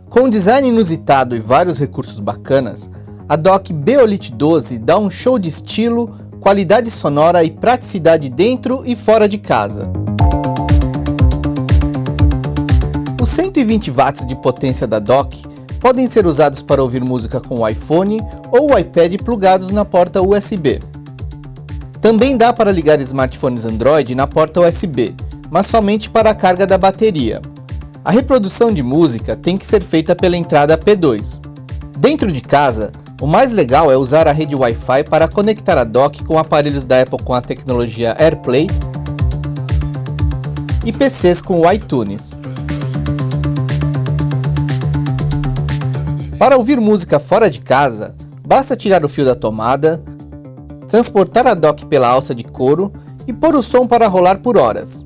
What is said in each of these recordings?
Com um design inusitado e vários recursos bacanas, a dock Beolith 12 dá um show de estilo, qualidade sonora e praticidade dentro e fora de casa. Os 120 watts de potência da dock podem ser usados para ouvir música com o iPhone ou o iPad plugados na porta USB. Também dá para ligar smartphones Android na porta USB, mas somente para a carga da bateria. A reprodução de música tem que ser feita pela entrada P2. Dentro de casa, o mais legal é usar a rede Wi-Fi para conectar a dock com aparelhos da Apple com a tecnologia AirPlay e PCs com o iTunes. Para ouvir música fora de casa, basta tirar o fio da tomada, transportar a dock pela alça de couro e pôr o som para rolar por horas.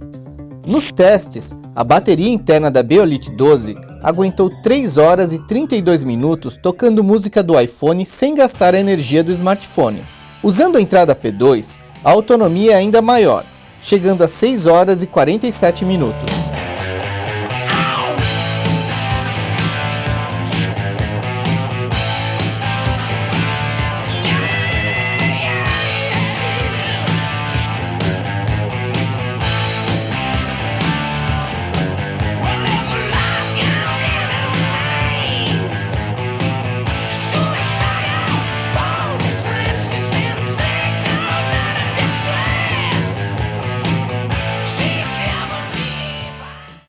Nos testes, a bateria interna da Beolith 12 aguentou 3 horas e 32 minutos tocando música do iPhone sem gastar a energia do smartphone. Usando a entrada P2, a autonomia é ainda maior, chegando a 6 horas e 47 minutos.